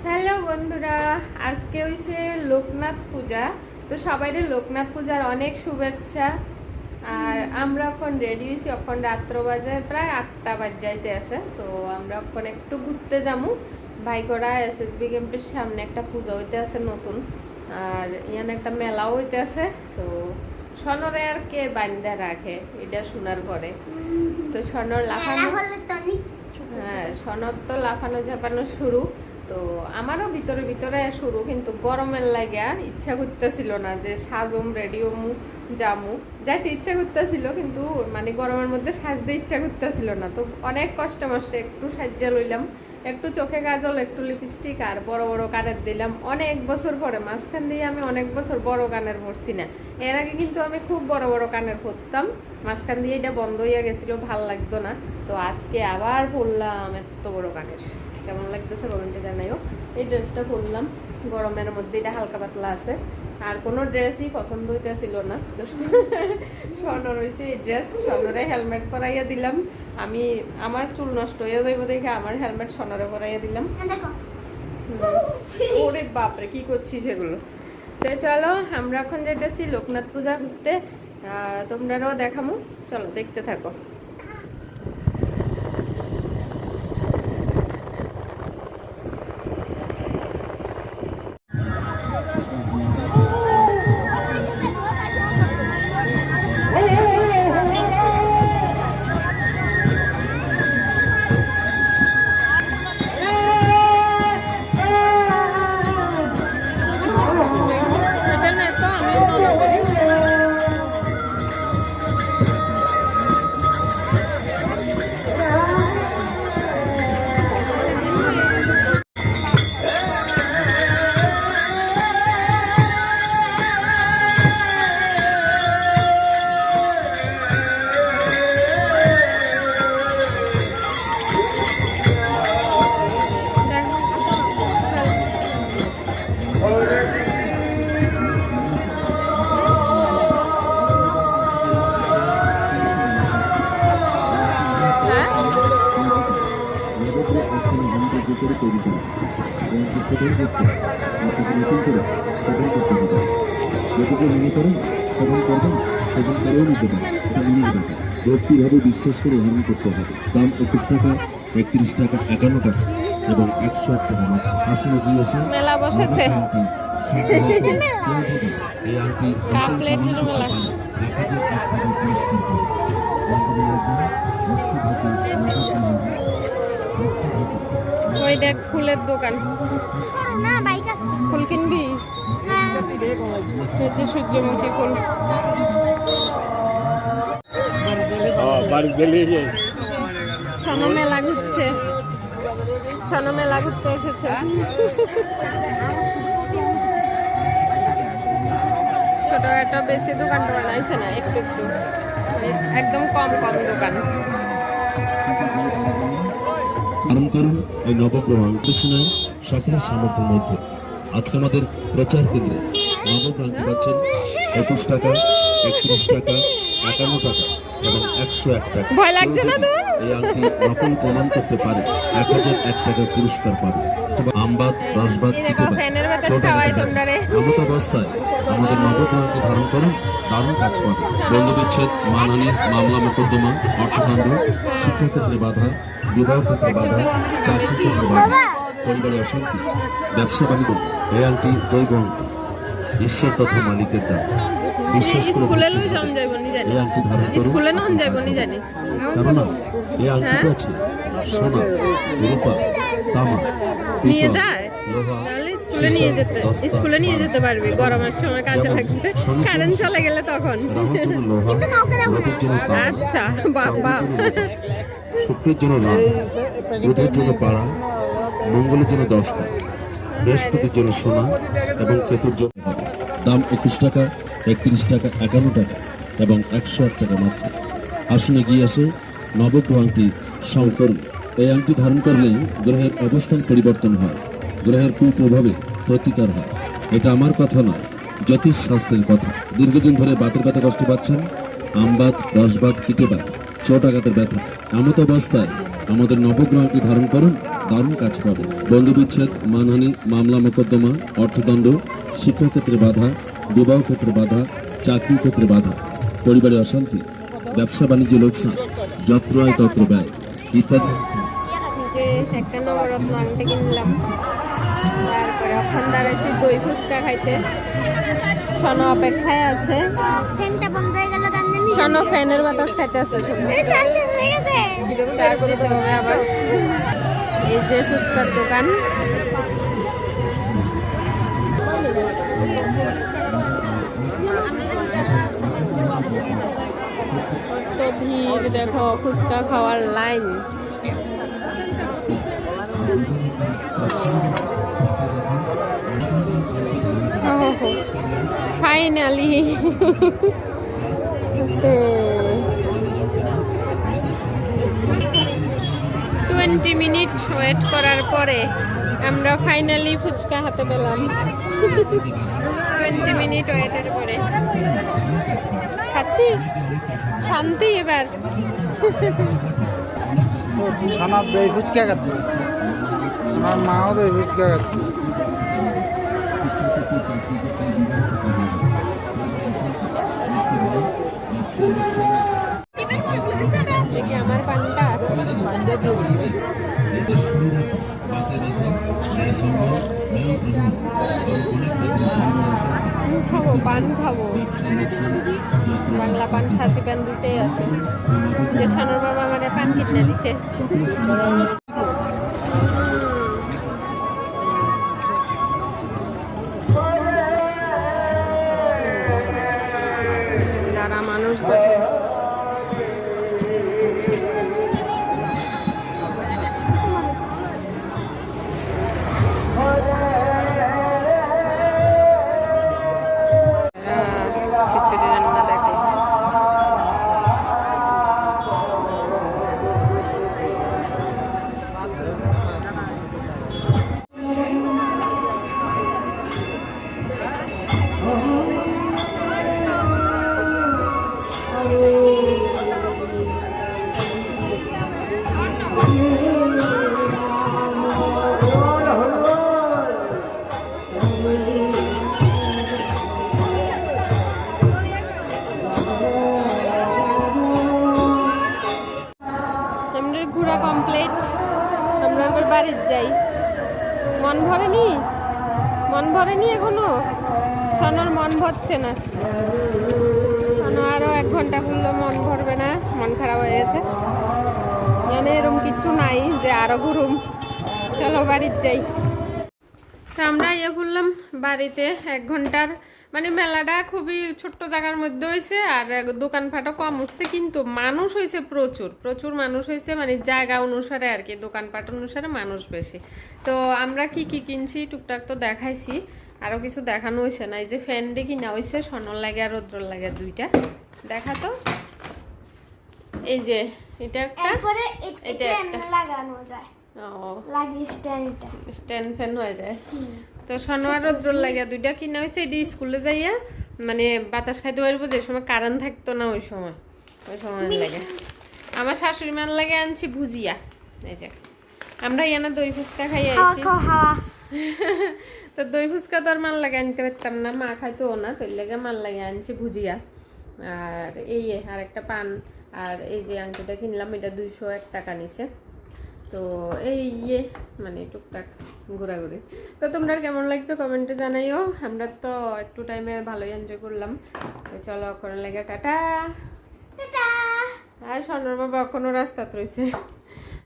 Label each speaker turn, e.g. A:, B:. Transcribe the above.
A: Hello বন্ধুরা, আজকে হইছে লোকনাথ পূজা। তো সবাইরে লোকনাথ পূজার অনেক শুভেচ্ছা। আর আমরা এখন রেডি হয়েছি, এখন রাত্র বাজে প্রায় 8টা বাজাইতে আছে। তো আমরা এখন একটু ঘুরতে যাবো। ভাইকোড়া এসএসবি ক্যাম্পের সামনে একটা পূজা হইতে আছে নতুন, আর ইয়ানে একটা মেলাও হইতে আছে। তো সনরে আর কে বান্ধা রাখে এটা শোনার পরে তো সনর লাফানো, হ্যাঁ সনর তো লাফানো ঝাপানো শুরু। তো আমারও ভিতরে ভিতরে শুরু, কিন্তু গরমের লাগিয়া ইচ্ছা করতেছিল না যে সাজম রেডিওমু জামু, যাইতে ইচ্ছা করতেছিল কিন্তু মানে গরমের মধ্যে সাজতে ইচ্ছা করতেছিল না। তো অনেক কষ্ট মষ্টে একটু সাজ্জা লইলাম, একটু চোখে কাজল, একটু লিপস্টিক আর বড় বড় কানের দিলাম। অনেক বছর পরে মাঝখান দিয়ে আমি অনেক বছর বড় কানের পরছি না। এর আগে কিন্তু আমি খুব বড় বড় কানের পরতাম, মাঝখান দিয়ে এটা বন্ধ হইয়া গেছিল, ভাল লাগতো না। তো আজকে আবার পরলাম এত বড় কানের। কেমন লাগতেছে কমেন্টে জানাইও। এই ড্রেসটা পরলাম গরমের মধ্যে, এটা হালকা পাতলা আছে, আর কোনো ড্রেসই পছন্দ হইতেছিল না। তো স্বর্ণর হয়েছে এই ড্রেস, স্বর্ণরে হেলমেট পরাইয়া দিলাম। আমি আমার চুল নষ্ট হয়ে যাইব দেখে আমার হেলমেট স্বর্ণরে পরাইয়া দিলাম। ওরে বাপরে কি করছি সেগুলো। তো চলো আমরা এখন যেতেছি লোকনাথ পূজা ঘুরতে, তোমরাও দেখামো, চলো দেখতে থাকো।
B: ভক্তিভাবে বিশ্বাস করে ধারণ করতে হবে। দাম 21 টাকা, 31 টাকা, 51 টাকা এবং 101 টাকা মাত্র। আসলে গিয়েছে
A: মেলা বসেছে,
B: এই আংটি
A: কাপলেটের মেলা। ওই দেখ ফুলের দোকান, ফুল কিনবি? সূর্যমুখী ফুল। মেলা ঘুরছে, মেলা ঘুরতে এসেছে। ছোটখাটো বেশি দোকান টোকান আছে না, একটু একটু একদম কম কম দোকান।
B: পালন করুন এই নবগ্রহ কৃষ্ণের সকলের সামর্থ্যের মধ্যে। আজকে আমাদের প্রচার কেন্দ্রে নবগ্রহ পাচ্ছেন 21 টাকা, 31 টাকা, 51 টাকা এবং 101 টাকা।
A: ভয় লাগছে না তো?
B: এই আংটি নকল প্রমাণ করতে পারে 1001 টাকা পুরস্কার পাবে। আমবাদ, রসবাদ, এমত অবস্থায় আমাদের নবগ্রহকে ধারণ করুন, দারুণ কাজ পাবে। বন্ধু বিচ্ছেদ, মানহানি, মামলা মোকদ্দমা, অর্থদণ্ড, শিক্ষাক্ষেত্রে বাধা, বিবাহ ক্ষেত্রে বাধা, চাকরি ক্ষেত্রে বাধা, পরিবারে অশান্তি, ব্যবসা বাণিজ্য। এই আংটি দৈব আংটি, ঈশ্বর তথা মালিকের দান। বিশ্বাস করে এই আংটি ধারণ করুন, কেননা এই আংটিতে আছে সোনা, রূপা, তামা,
A: নিয়ে যায় তাহলে স্কুলে নিয়ে যেতে পারবি। গরমের সময় কাজে লাগবে, কারেন্ট চলে গেলে তখন। আচ্ছা বাবা।
B: শুক্রের জন্য লাল, বুধের জন্য পাড়া, মঙ্গলের জন্য দস্তা, বৃহস্পতির জন্য সোনা এবং কেতুর জন্য। দাম 21 টাকা, 31 টাকা, 51 টাকা এবং 101 টাকা মাত্র। আসনে গিয়ে আসে নবগ্রহ আংটি সংকর। এই আংটি ধারণ করলেই গ্রহের অবস্থান পরিবর্তন হয়, গ্রহের কুপ্রভাবে প্রতিকার হয়। এটা আমার কথা নয়, জ্যোতিষ শাস্ত্রের কথা। দীর্ঘদিন ধরে বাতের ব্যথা কষ্ট পাচ্ছেন, আমবাত, রসবাত, পিঠে বাত, চোট আঘাতের ব্যথা, এমত অবস্থায় আমাদের নবগ্রহ আংটি ধারণ করুন, দারুণ কাজ করে। বন্ধুবিচ্ছেদ, মানহানি, মামলা মোকদ্দমা, অর্থদণ্ড, শিক্ষাক্ষেত্রে বাধা, বিবাহ ক্ষেত্রে বাধা, চাকরি ক্ষেত্রে বাধা, পরিবারে অশান্তি, ব্যবসা বাণিজ্য লোকসান, যত্র আয় তত্র ব্যয় ইত্যাদি।
A: যে একটা নবরত্ন আংটি কিনলাম, তারপরে ওখান দাঁড়াইছি দই ফুচকা খাইতে। শোনো অপেক্ষায় আছে,
C: ফ্যানটা বন্ধ হয়ে গেল কেন জানি?
A: শোনো ফ্যানের বাতাস খাইতে আছে শুধু।
C: এই চাষ শেষ হয়ে গেছে।
A: চা করতে হবে আবার। এই যে ফুচকার দোকান, কত ভিড় দেখো, ফুচকা খাওয়ার লাইন। ফাইনালি 20 মিনিট ওয়েট করার পরে আমরা ফাইনালি ফুচকা হাতে পেলাম। 20 মিনিট ওয়েটের পরে খাচ্ছিস? শান্তি এবার।
D: ছানার দই ফুচকা খাচ্ছে, আমার মাও দই ফুচকা খাচ্ছে।
A: দেখি আমার পানটা খাবো, পান খাবো। বাংলা পান, সাঁচি পান দুটোই আছে। যে সোনার বাবা আমার পান কিনে দিছে। যারা মানুষ দেখে খিচুড়ি রান্না দেখে। আমাদের ঘোরা কমপ্লিট, আমরা এবার বাড়ির যাই। মন ভরেনি, মন ভরেনি এখনো। সোনার মন ভরছে না, সোনা আরো 1 ঘন্টা ঘুরলে মন ভরবে না, মন খারাপ হয়ে গেছে। মানে এরকম কিছু নাই যে আরো ঘুরুম। চলো বাড়ির যাই। তো আমরা ইয়ে করলাম বাড়িতে 1 ঘন্টার, মানে মেলাটা খুবই ছোট্ট জায়গার মধ্যে হয়েছে আর দোকানপাটও কম উঠছে, কিন্তু মানুষ হয়েছে প্রচুর প্রচুর মানুষ হয়েছে, মানে জায়গা অনুসারে আর কি, দোকানপাট অনুসারে মানুষ বেশি। তো আমরা কি কি কিনছি টুকটাক তো দেখাইছি, আরো কিছু দেখানো হয়েছে না। এই যে ফ্যানডে কিনা হয়েছে, সোনার লাগে আর রৌদ্রর লাগে দুইটা। দেখা তো, এই যে এটা একটা,
C: এরপরে
A: এটা
C: এটা
A: একটা
C: লাগানো যায়,
A: ও
C: লাগিয়ে স্ট্যান্ডটা।
A: স্ট্যান্ড ফ্যান হয়ে যায়। তো সোনার রৌদ্রর লাগে দুইটা কিনা হয়েছে। এটি স্কুলে যাইয়া মানে বাতাস খাইতে পারবো, যে সময় কারেন্ট থাকতো না ওই সময় লাগে। আমার শাশুড়ি মার লাগে আনছি ভুজিয়া। এই যে আমরা ইয়ানা দই ফুচকা খাই আইছি।
C: হাওয়া
A: তো দই ফুচকা তো আর মান লাগে আনতে পারতাম না, মা খাইতো না, তো এর লাগে মান লাগে আনছি ভুজিয়া। আর এই আর একটা পান, আর এই যে আংটিটা কিনলাম, এটা 201 টাকা নিছে। তো এই মানে টুকটাক ঘোরাঘুরি। তো তোমরা কেমন লাগছে কমেন্টে জানাইও। আমরা তো একটু টাইমে ভালোই এনজয় করলাম। তো চলো এখন লাগে টাটা।
C: টাটা।
A: আর সোনার বাবা এখনো রাস্তাতে রয়েছে।